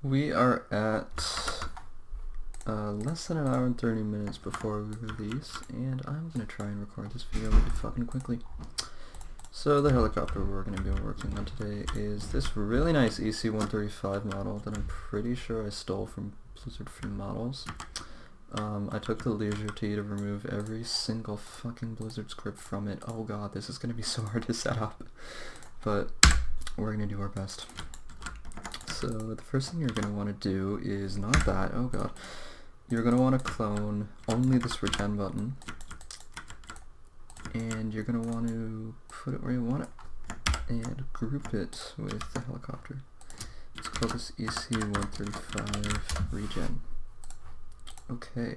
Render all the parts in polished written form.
We are at less than an hour and 30 minutes before we release, and I'm going to try and record this video really fucking quickly. So the helicopter we're going to be working on today is this really nice EC-135 model that I'm pretty sure I stole from Blizzard Free Models. I took the leisure to remove every single fucking Blizzard script from it. Oh god, this is going to be so hard to set up, but we're going to do our best. So the first thing you're going to want to do is not that, oh god. You're going to want to clone only this regen button, and you're going to want to put it where you want it, and group it with the helicopter. Let's call this EC-135 regen. Okay.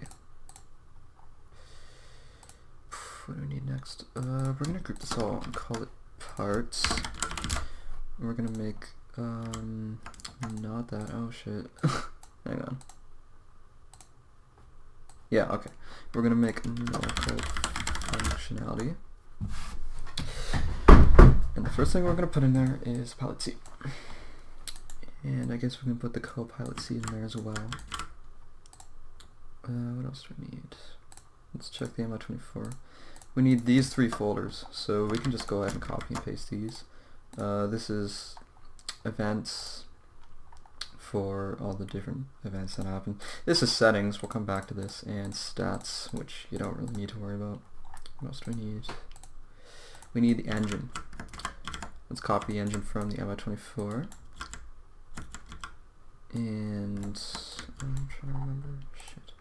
What do we need next? We're going to group this all and call it parts. We're going to make, not that, oh shit. Hang on. Yeah, okay. We're going to make null called functionality. And the first thing we're going to put in there is pilot seat. And I guess we can put the co-pilot seat in there as well. What else do we need? Let's check the MI24. We need these three folders, so we can just go ahead and copy and paste these. This is events for all the different events that happen. This is settings, we'll come back to this, and stats, which you don't really need to worry about. What else do we need? We need the engine. Let's copy the engine from the MI24. And I'm trying to remember. Shit.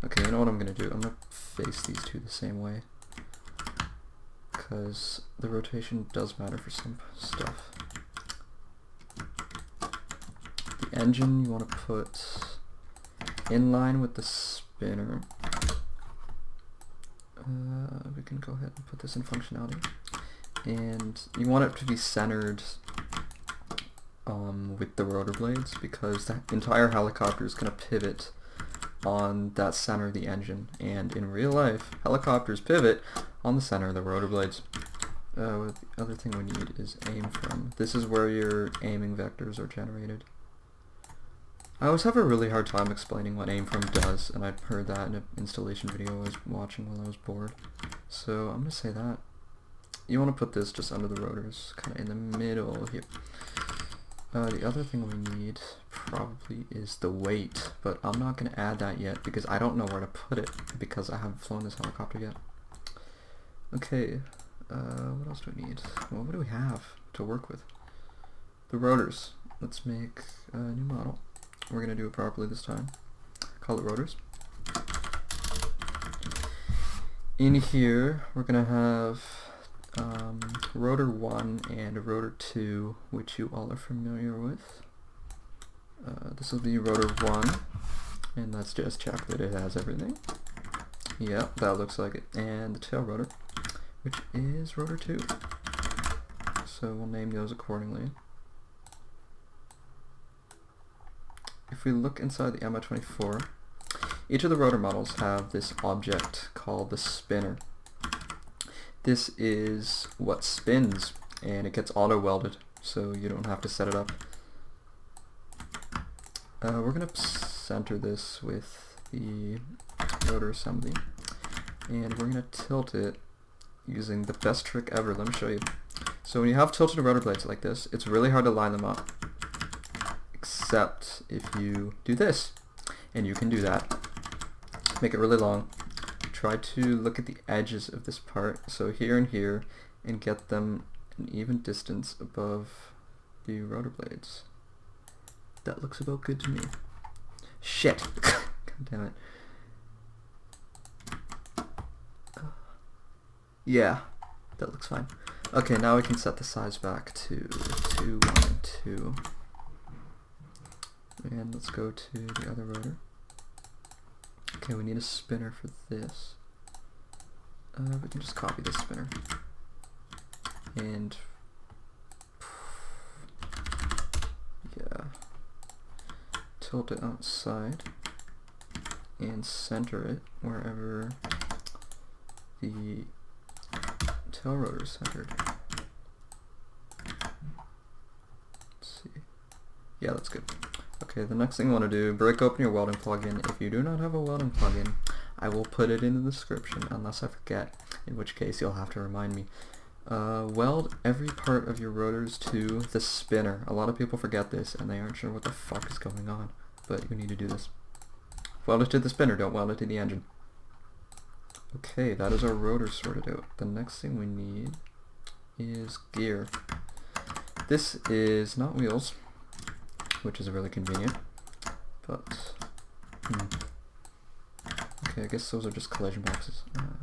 Okay, you know what I'm gonna do? I'm gonna face these two the same way, because the rotation does matter for some stuff. The engine you want to put in line with the spinner. We can go ahead and put this in functionality, and you want it to be centered with the rotor blades, because the entire helicopter is going to pivot on that center of the engine, and in real life helicopters pivot on the center of the rotor blades. The other thing we need is aim from. This is where your aiming vectors are generated. I always have a really hard time explaining what aim from does, and I heard that in an installation video I was watching while I was bored. So I'm going to say that. You want to put this just under the rotors, kind of in the middle here. The other thing we need probably is the weight, but I'm not going to add that yet because I don't know where to put it because I haven't flown this helicopter yet. Okay, what else do we need? Well, what do we have to work with? The rotors. Let's make a new model. We're going to do it properly this time. Call it rotors. In here, we're going to have rotor 1 and rotor 2, which you all are familiar with. This will be rotor 1, and let's just check that it has everything. Yep, that looks like it. And the tail rotor, which is rotor 2. So we'll name those accordingly. If we look inside the MI24, each of the rotor models have this object called the spinner. This is what spins, and it gets auto-welded, so you don't have to set it up. We're going to center this with the rotor assembly, and we're going to tilt it using the best trick ever. Let me show you. So when you have tilted rotor blades like this, it's really hard to line them up, except if you do this, and you can do that. Make it really long. Try to look at the edges of this part, so here and here, and get them an even distance above the rotor blades. That looks about good to me. Shit! God damn it. Yeah, that looks fine. Okay, now we can set the size back to 2, 1, and 2. And let's go to the other rotor. Okay, we need a spinner for this. We can just copy this spinner. And yeah, tilt it outside and center it wherever the tail rotor is centered. Let's see. Yeah, that's good. Okay, the next thing you want to do, break open your welding plugin. If you do not have a welding plugin, I will put it in the description unless I forget, in which case you'll have to remind me. Weld every part of your rotors to the spinner. A lot of people forget this and they aren't sure what the fuck is going on, but you need to do this. Weld it to the spinner, don't weld it to the engine. Okay, that is our rotor sorted out. The next thing we need is gear. This is not wheels, which is really convenient, but okay, I guess those are just collision boxes. I'm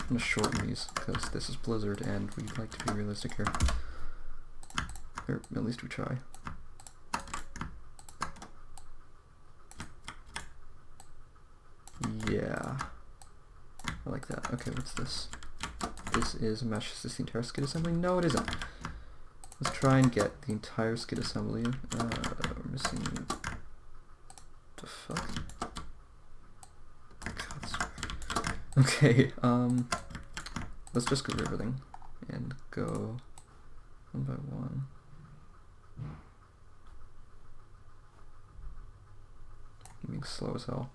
gonna shorten these because this is Blizzard and we like to be realistic here, or at least we try. Yeah, I like that. Okay, what's this? This is a mesh 16 terabyte skid assembly. No, it isn't. Let's try and get the entire skid assembly. We're missing. The fuck? God, okay, let's just go through everything and go one by one. Being slow as hell.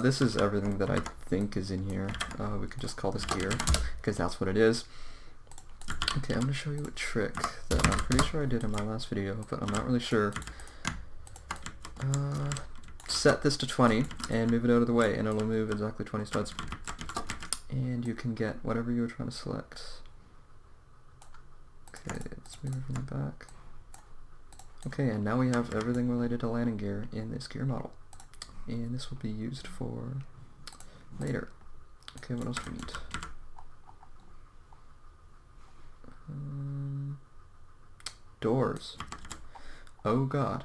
This is everything that I think is in here. We could just call this gear because that's what it is. Okay, I'm going to show you a trick that I'm pretty sure I did in my last video, but I'm not really sure. Set this to 20 and move it out of the way and it'll move exactly 20 studs. And you can get whatever you were trying to select. Okay, let's move it from the back. Okay, and now we have everything related to landing gear in this gear model. And this will be used for later. Okay, what else do we need? Doors. Oh god.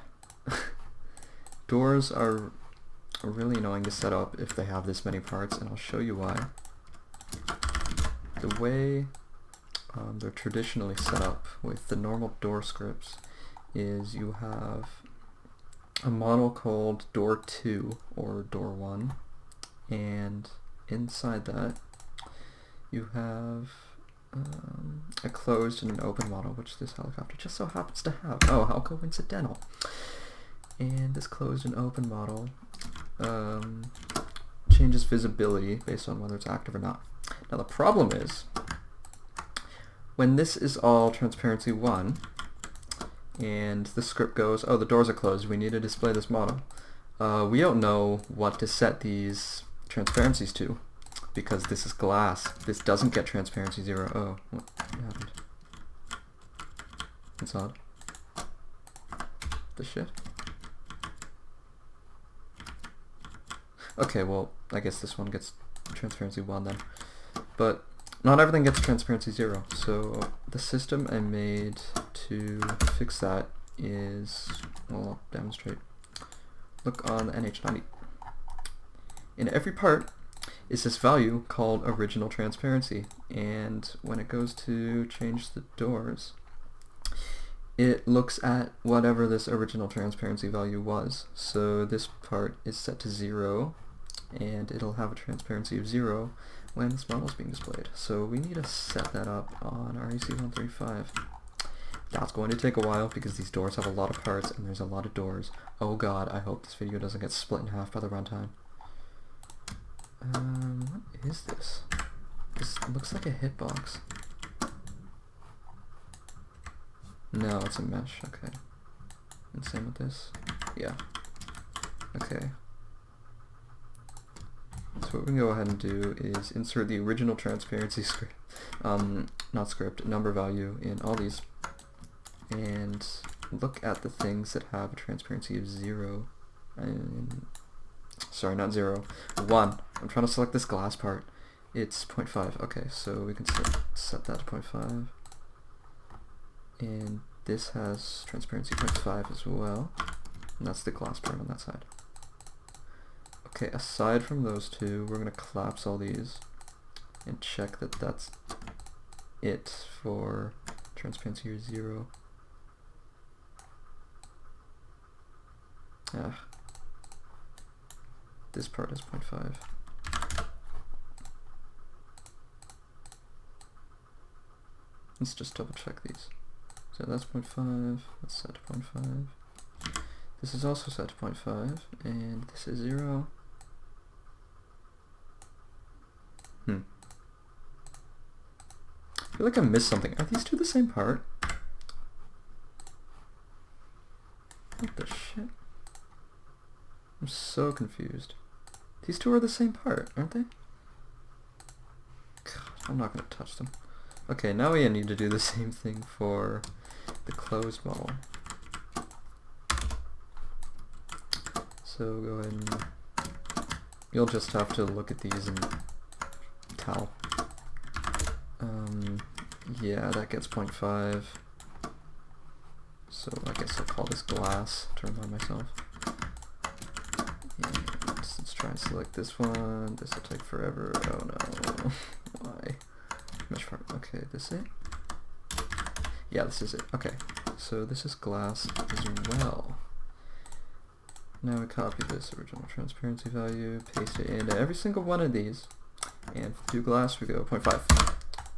Doors are really annoying to set up if they have this many parts, and I'll show you why. The way they're traditionally set up with the normal door scripts is you have a model called door 2 or door 1, and inside that you have a closed and an open model, which this helicopter just so happens to have. Oh, how coincidental. And this closed and open model changes visibility based on whether it's active or not. Now the problem is, when this is all transparency 1, and the script goes, oh, the doors are closed, we need to display this model, we don't know what to set these transparencies to, because this is glass. This doesn't get transparency 0. Oh, what happened? That's odd. The shit? Okay, well, I guess this one gets transparency 1 then. But not everything gets transparency 0. So the system I made to fix that is, well, I'll demonstrate. Look on the NH90. In every part is this value called original transparency, and when it goes to change the doors, it looks at whatever this original transparency value was. So this part is set to 0, and it'll have a transparency of 0 when this model is being displayed. So we need to set that up on REC135. That's going to take a while because these doors have a lot of parts and there's a lot of doors. Oh god, I hope this video doesn't get split in half by the runtime. What is this? This looks like a hitbox. No, it's a mesh, okay. And same with this? Yeah. Okay. So what we can go ahead and do is insert the original transparency script, number value in all these, and look at the things that have a transparency of 0, sorry, not 0, 1. I'm trying to select this glass part. It's 0.5. Okay, so we can set that to 0.5. And this has transparency 0.5 as well. And that's the glass part on that side. Okay, aside from those two, we're going to collapse all these and check that that's it for transparency or 0. This part is 0.5. Let's just double check these. So that's 0.5, that's set to 0.5. This is also set to 0.5, and this is 0. I feel like I missed something. Are these two the same part? What the shit? I'm so confused. These two are the same part, aren't they? God, I'm not going to touch them. Okay, now we need to do the same thing for the closed model. So go ahead and you'll just have to look at these and tell. Yeah, that gets 0.5. So I guess I'll call this glass, turn by myself. And let's try and select this one. This will take forever. Oh no. Why? Mesh part. Okay, this is it? Yeah, this is it. Okay. So this is glass as well. Now we copy this original transparency value, paste it into every single one of these, and for do glass we go 0.5,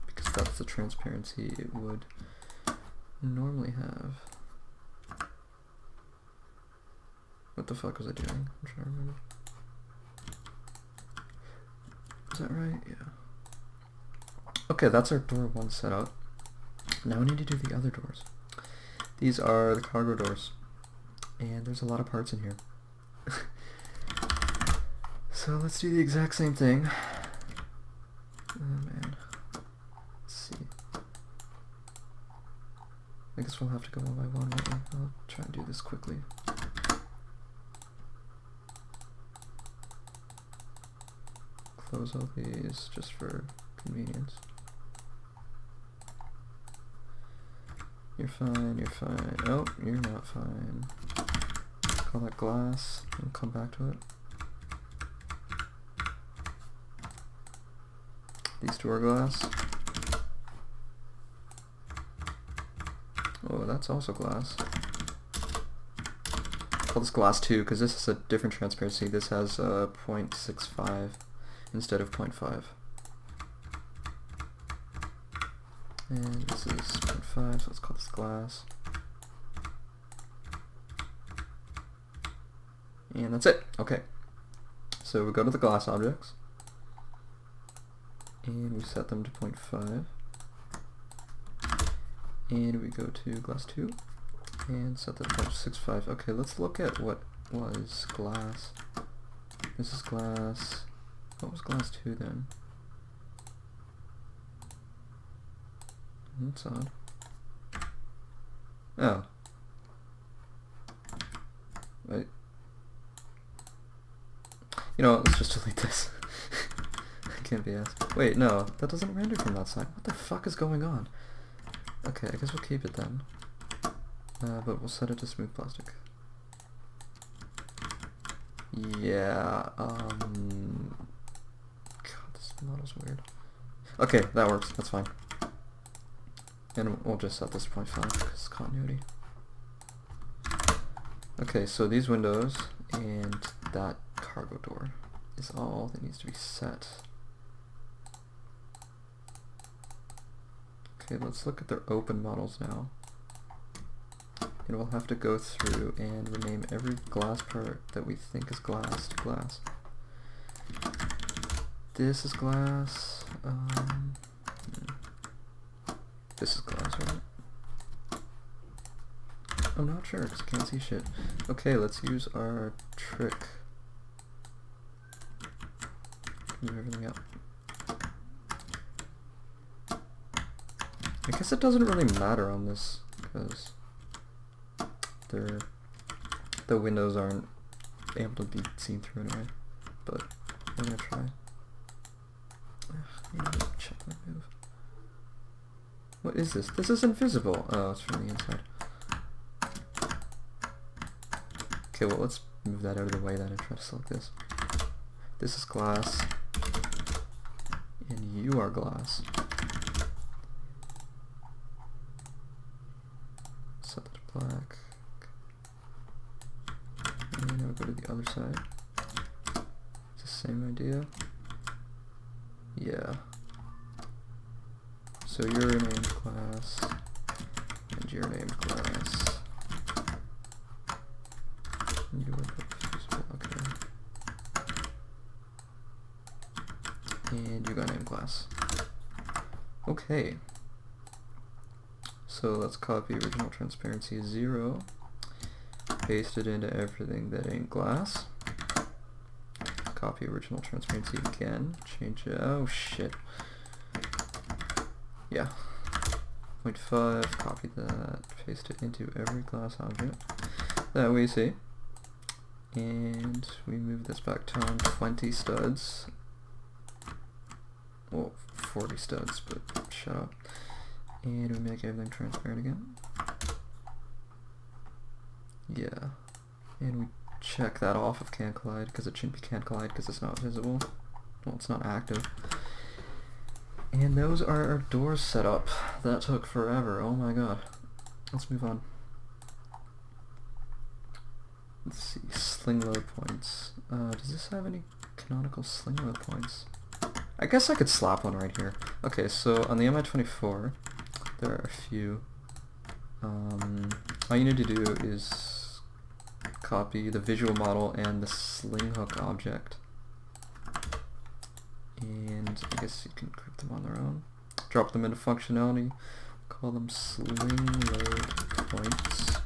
because that's the transparency it would normally have. What the fuck was I doing? I'm trying to remember. Is that right? Yeah. Okay, that's our door 1 set up. Now we need to do the other doors. These are the cargo doors, and there's a lot of parts in here. So let's do the exact same thing. Oh man. Let's see. I guess we'll have to go one by one, won't we? I'll try and do this quickly. Close all these just for convenience. You're fine, you're fine. Oh, you're not fine. Call that glass and come back to it. These two are glass. Oh, that's also glass. Call this glass 2 because this is a different transparency. This has 0.65 instead of 0.5. And this is 0.5, so let's call this glass. And that's it. Okay. So we go to the glass objects. And we set them to 0.5. And we go to glass 2. And set that to 0.65. Okay, let's look at what was glass. This is glass. What was glass 2 then? That's odd. Oh. Wait. You know what, let's just delete this. I can't be asked. Wait, no, that doesn't render from that side. What the fuck is going on? Okay, I guess we'll keep it then. But we'll set it to smooth plastic. Yeah, God, this model's weird. Okay, that works, that's fine. And we'll just set this to 0.5 because continuity. Okay, so these windows and that cargo door is all that needs to be set. Okay, let's look at their open models now. And we'll have to go through and rename every glass part that we think is glass to glass. This is glass. This is glass, right? I'm not sure because I can't see shit. Okay, let's use our trick. Move everything up. I guess it doesn't really matter on this because the windows aren't able to be seen through anyway. But I'm gonna try. I need to check my move. What is this? This is invisible. Oh, it's from the inside. Okay, well let's move that out of the way then and try to select this. This is glass. And you are glass. Set that to black. And now we go to the other side. It's the same idea. Yeah. So you're named glass, and And you're named Glass. You are fusible, okay. And you got named Glass. Okay. So let's copy original transparency 0. Paste it into everything that ain't glass. Copy original transparency again. Change it. Oh shit. Yeah. 0.5. Copy that. Paste it into every glass object that we see. And we move this back down 20 studs. Well, 40 studs, but shut up. And we make everything transparent again. Yeah. And we check that off of can collide because it shouldn't be can collide because it's not visible. Well, it's not active. And those are our doors set up. That took forever. Oh my god. Let's move on. Let's see. Sling load points. Does this have any canonical sling load points? I guess I could slap one right here. Okay, so on the MI-24, there are a few. All you need to do is copy the visual model and the sling hook object. And I guess you can group them on their own. Drop them into functionality. Call them sling load points.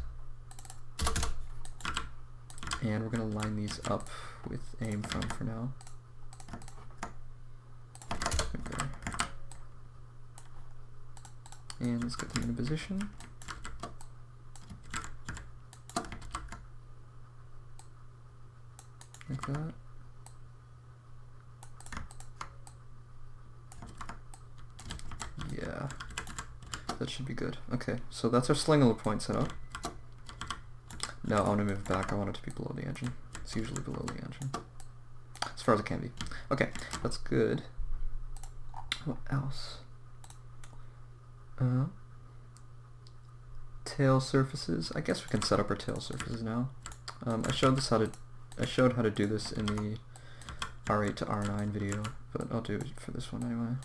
And we're going to line these up with aim from for now. Okay. And let's get them into position. Like that. Yeah, that should be good. Okay, so that's our sling load point set up. No, I want to move it back. I want it to be below the engine. It's usually below the engine, as far as it can be. Okay, that's good. What else? Tail surfaces. I guess we can set up our tail surfaces now. I showed how to do this in the R8 to R9 video, but I'll do it for this one anyway.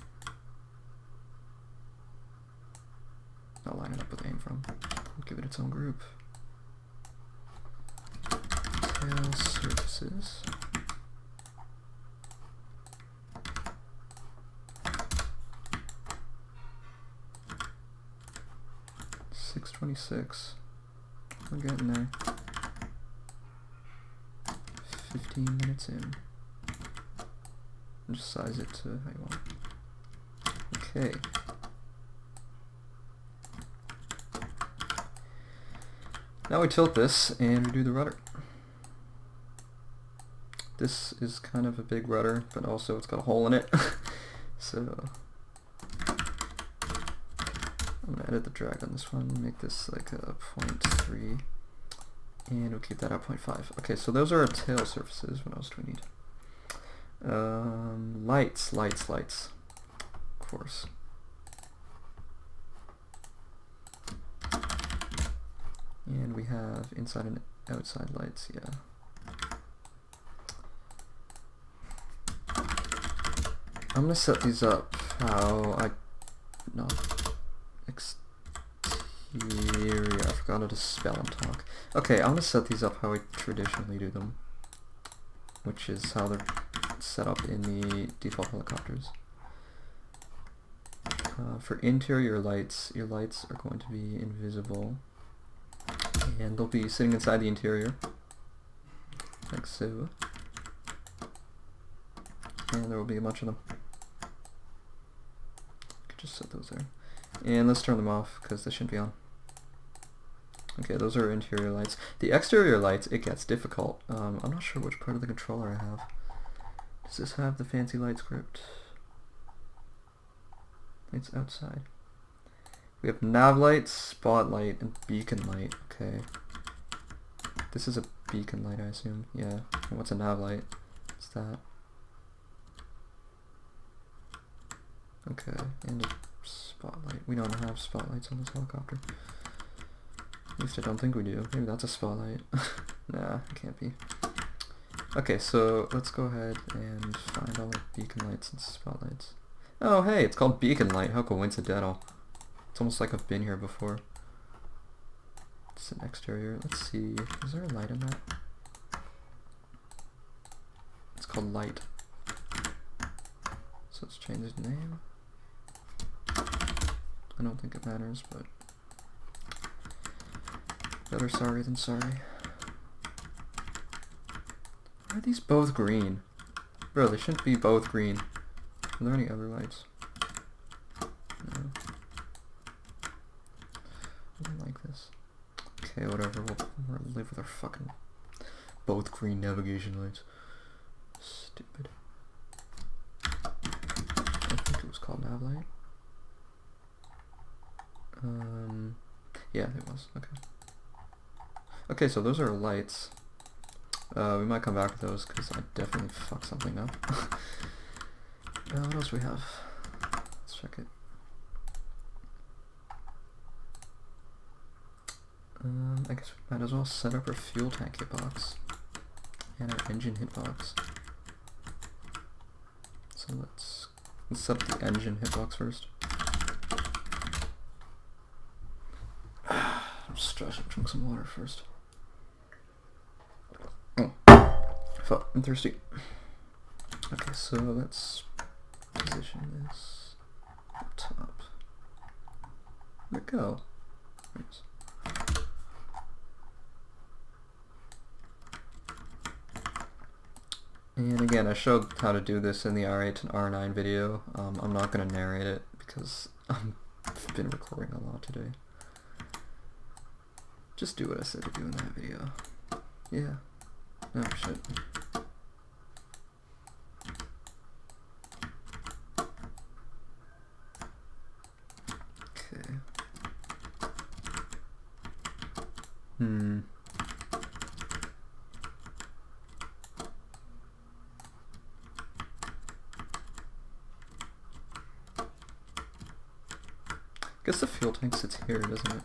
I'll line it up with aim from. Give it its own group. Tail surfaces. $626. We're getting there. 15 minutes in. Just size it to how you want. Okay. Now we tilt this and we do the rudder. This is kind of a big rudder, but also it's got a hole in it. So I'm gonna edit the drag on this one, make this like a 0.3, and we'll keep that at 0.5. Okay, so those are our tail surfaces. What else do we need? Lights. Of course. And we have inside and outside lights, yeah. I'm gonna set these up how exterior, I forgot how to spell and talk. Okay, I'm gonna set these up how I traditionally do them, which is how they're set up in the default helicopters. For interior lights, your lights are going to be invisible, and they'll be sitting inside the interior, like so. And there will be a bunch of them. Could just set those there. And let's turn them off because they shouldn't be on. Okay, those are interior lights. The exterior lights, it gets difficult. I'm not sure which part of the controller I have. Does this have the fancy light script? Lights outside. We have nav light, spotlight, and beacon light. Okay. This is a beacon light, I assume. Yeah. And what's a nav light? What's that? Okay. And a spotlight. We don't have spotlights on this helicopter. At least I don't think we do. Maybe that's a spotlight. Nah, it can't be. Okay, so let's go ahead and find all the beacon lights and spotlights. Oh hey, it's called beacon light. How coincidental. It's almost like I've been here before. It's an exterior. Let's see. Is there a light in that? It's called light. So let's change his name. I don't think it matters, but better sorry than sorry. Why are these both green? Bro, they shouldn't be both green. Are there any other lights? No. I don't like this. Okay, whatever. We'll live with our fucking both green navigation lights. Stupid. I think it was called nav light. Yeah, it was. Okay. Okay, so those are lights. We might come back to those because I definitely fucked something up. What else do we have? Let's check it. I guess we might as well set up our fuel tank hitbox and our engine hitbox. So let's set up the engine hitbox first. I'm stressed. I'll drink some water first. Oh, fuck! I'm thirsty. Okay, so let's position this up top. Where'd it go? There it is. And again, I showed how to do this in the R8 and R9 video. I'm not going to narrate it because I've been recording a lot today. Just do what I said to do in that video. Yeah. Oh shit. Okay. Guess the fuel tank sits here, doesn't it?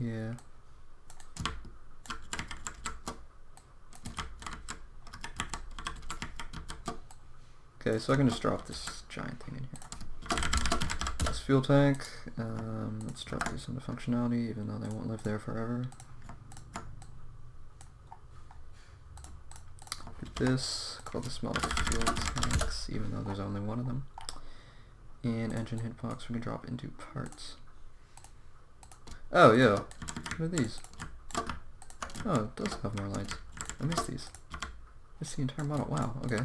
Yeah. Okay, so I can just drop this giant thing in here. This fuel tank, let's drop these into functionality, even though they won't live there forever. This, call this model fuel tanks, even though there's only one of them. And engine hitbox we can drop into parts. Oh, yo, what are these? Oh, it does have more lights. I missed these. Missed the entire model. Wow, okay.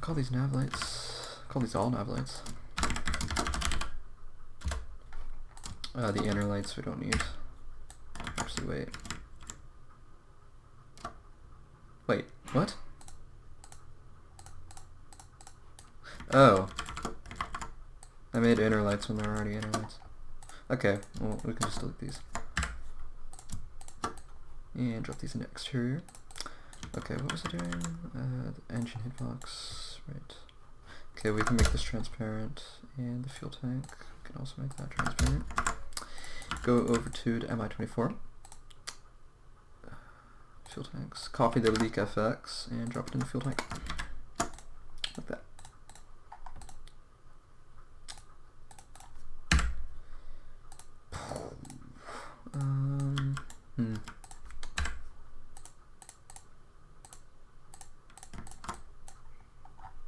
Call these nav lights. Call these all nav lights. The inner lights we don't need. Actually, wait. Wait, what? Oh. I made inner lights when there were already inner lights. Okay, well, we can just delete these. And drop these into exterior. Okay, what was I doing? The engine hitbox, right. Okay, we can make this transparent, and the fuel tank, we can also make that transparent. Go over to the MI24. Fuel tanks. Copy the leak FX and drop it in the fuel tank. Like that.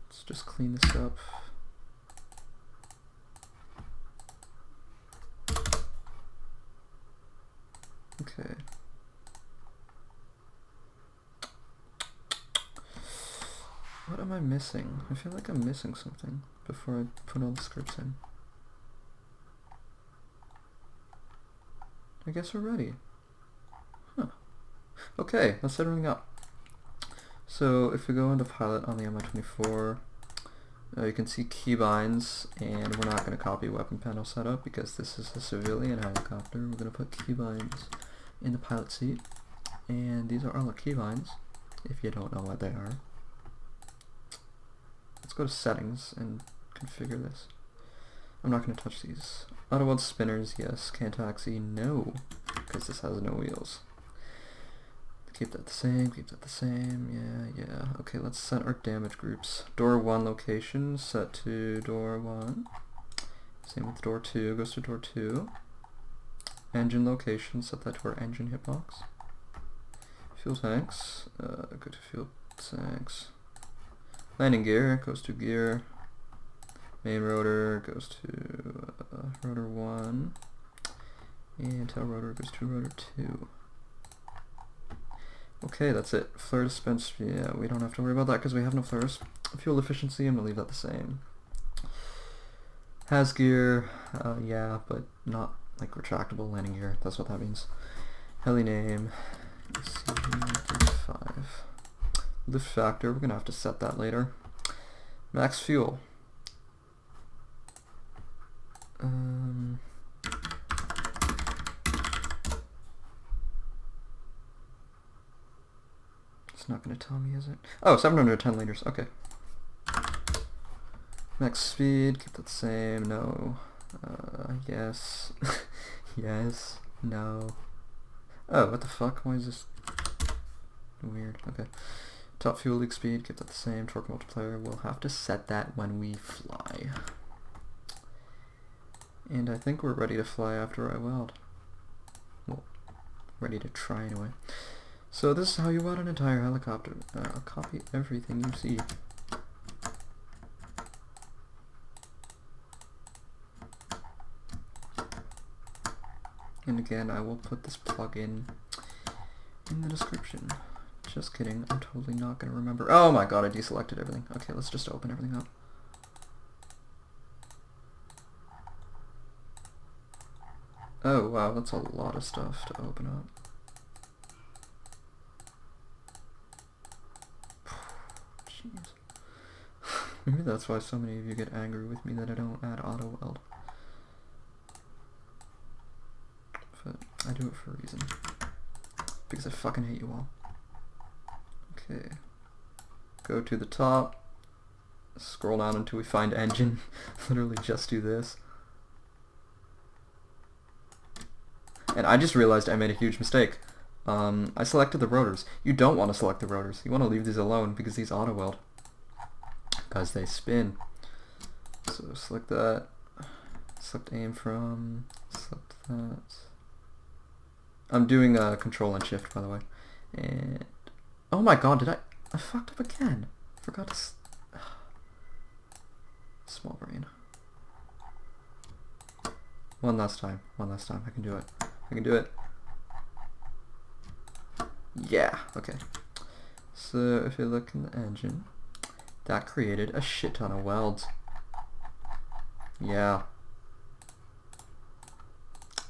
Let's just clean this up. Okay. What am I missing? I feel like I'm missing something before I put all the scripts in. I guess we're ready. Huh. Okay, let's set everything up. So if we go into Pilot on the MI24, you can see keybinds, and we're not going to copy weapon panel setup because this is a civilian helicopter. We're going to put keybinds in the pilot seat, and these are all the keybinds, if you don't know what they are. Let's go to settings and configure this. I'm not going to touch these. Auto weld spinners, yes. Can taxi, no, because this has no wheels. The Keep that the same, keep that the same, yeah. Okay, let's set our damage groups. Door 1 location, set to door 1. Same with door 2, goes to door 2. Engine location, set that to our engine hitbox. Fuel tanks, go to fuel tanks. Landing gear, goes to gear. Main rotor goes to rotor 1. And tail rotor goes to rotor 2. Okay, that's it. Flare dispense, yeah, we don't have to worry about that because we have no flares. Fuel efficiency, I'm going to leave that the same. Has gear, yeah, but not like retractable landing gear, that's what that means. Heli name, CV35. Lift factor, we're going to have to set that later. Max fuel. It's not going to tell me, is it? Oh, 710 liters, okay. Max speed, keep that the same, no. Yes. Yes, no. Oh, what the fuck? Why is this weird? Okay. Top fuel leak speed, keep that the same. Torque multiplier, we'll have to set that when we fly. And I think we're ready to fly after I weld. Well, ready to try anyway. So this is how you weld an entire helicopter. Copy everything you see. And again, I will put this plugin in the description. Just kidding, I'm totally not going to remember. Oh my god, I deselected everything. Okay, let's just open everything up. Oh wow, that's a lot of stuff to open up. Jeez. Maybe that's why so many of you get angry with me that I don't add auto weld. But I do it for a reason. Because I fucking hate you all. Okay. Go to the top. Scroll down until we find engine. Literally just do this. And I just realized I made a huge mistake. I selected the rotors. You don't want to select the rotors. You want to leave these alone because these auto weld. Because they spin. So select that. Select aim from. Select that. I'm doing control and shift, by the way. And oh my god, did I fucked up again. Forgot to small brain. One last time. I can do it. I can do it. Yeah, okay. So if you look in the engine, that created a shit ton of welds. Yeah.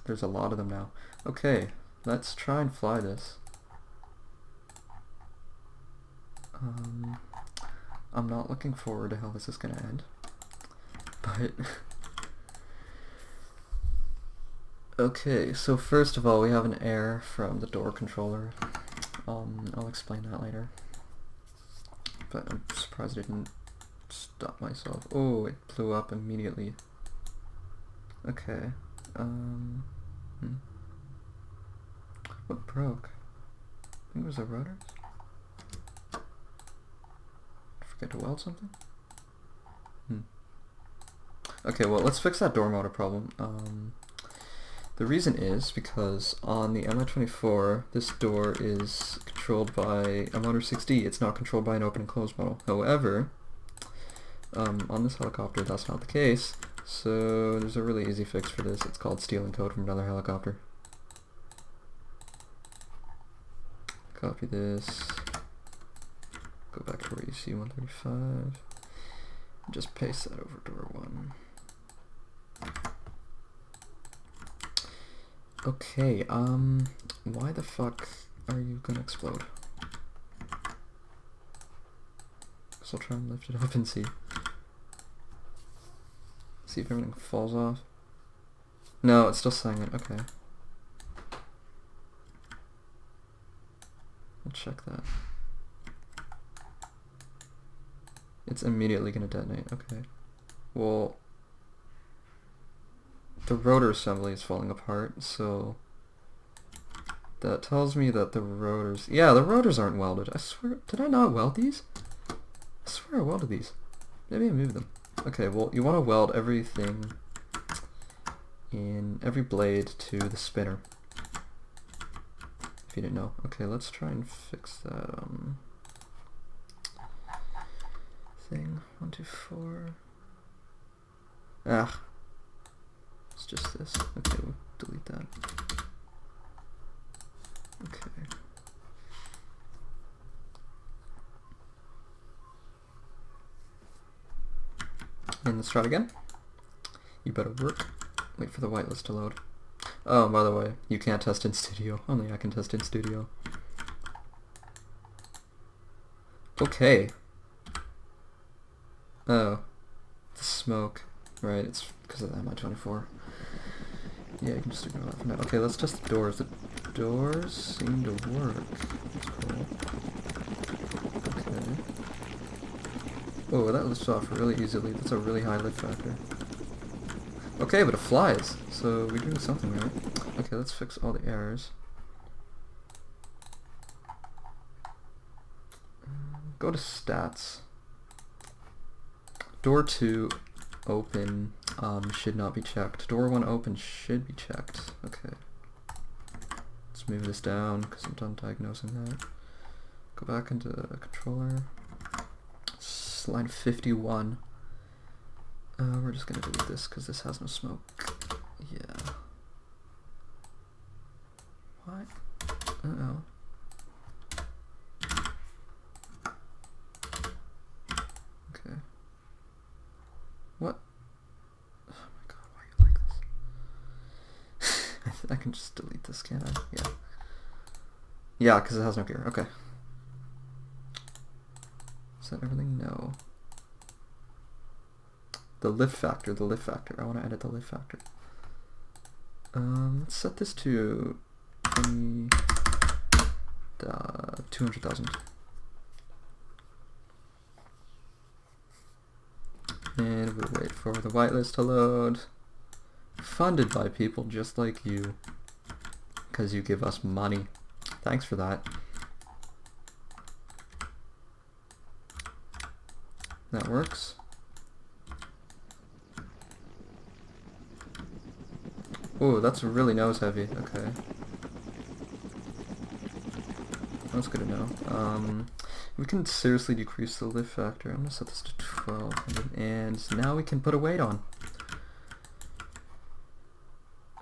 There's a lot of them now. Okay, let's try and fly this. I'm not looking forward to how this is going to end. But okay, so first of all, we have an error from the door controller. I'll explain that later. But I'm surprised I didn't stop myself. Oh, it blew up immediately. Okay. What broke? I think it was the rotors? Forget to weld something? Okay, well, let's fix that door motor problem. The reason is because on the Mi-24, this door is controlled by a motor 6D. It's not controlled by an open and close model. However, on this helicopter, that's not the case. So there's a really easy fix for this. It's called stealing code from another helicopter. Copy this. Go back to where you see 135. Just paste that over door 1. Okay, why the fuck are you gonna explode? So I'll try and lift it up and see. See if everything falls off. No, it's still saying it, okay. I'll check that. It's immediately gonna detonate, okay. Well, the rotor assembly is falling apart, so That tells me that the rotors... Yeah, the rotors aren't welded. I swear... Did I not weld these? I swear I welded these. Maybe I moved them. Okay, well, you want to weld everything in every blade to the spinner. If you didn't know. Okay, let's try and fix that thing. 1, 2, 4. Ah. It's just this. Okay, we'll delete that. Okay. And let's try it again. You better work. Wait for the whitelist to load. Oh, by the way, you can't test in studio. Only I can test in studio. Okay. Oh. The smoke. Right, it's because of the MI24. Yeah, you can just ignore that for now. Okay, let's test the doors. The doors seem to work. That's cool. Okay. Oh, that lifts off really easily. That's a really high lift factor. Okay, but it flies, so we're doing something right. Okay, let's fix all the errors. Go to stats. Door 2 open should not be checked. Door 1 open should be checked. Okay. Let's move this down because I'm done diagnosing that. Go back into the controller. Line 51. We're just gonna delete this because this has no smoke. Yeah. What? Uh-oh. Okay. What? Oh my god, why are you like this? I can just delete this, can't I? Yeah. Yeah, because it has no gear. Okay. Is that everything? No. The lift factor, I want to edit the lift factor. Let's set this to 200,000. And we'll wait for the whitelist to load. Funded by people just like you. Because you give us money. Thanks for that. That works. Oh, that's really nose heavy. Okay. That's good to know. We can seriously decrease the lift factor. I'm gonna set this to 1200, and now we can put a weight on.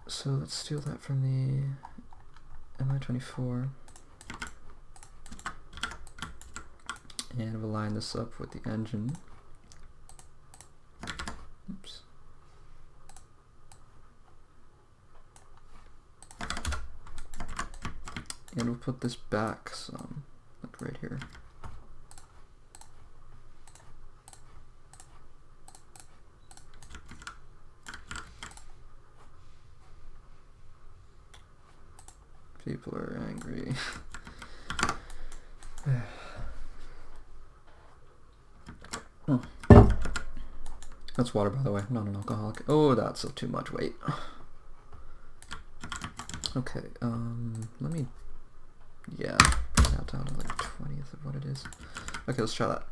So let's steal that from the MI24. And we'll line this up with the engine. Oops. And we'll put this back some, like right here. People are angry. That's water, by the way, not an alcoholic. Oh, that's too much weight. Okay, let me, yeah, bring that down to like 20th of what it is. Okay, let's try that.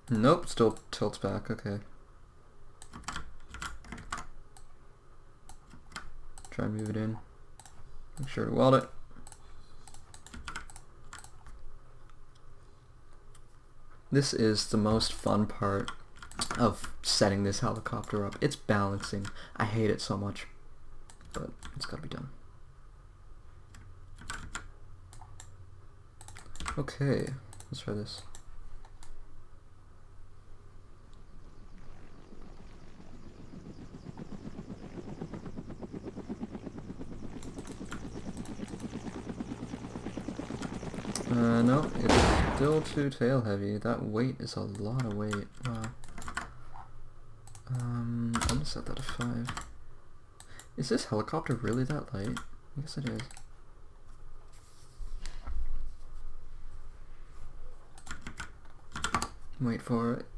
Nope, still tilts back, okay. Try and move it in. Make sure to weld it. This is the most fun part of setting this helicopter up. It's balancing. I hate it so much, but it's gotta be done. Okay, let's try this. No, it is still too tail heavy. That weight is a lot of weight. Wow. I'm gonna set that to 5. Is this helicopter really that light? I guess it is. Wait for it.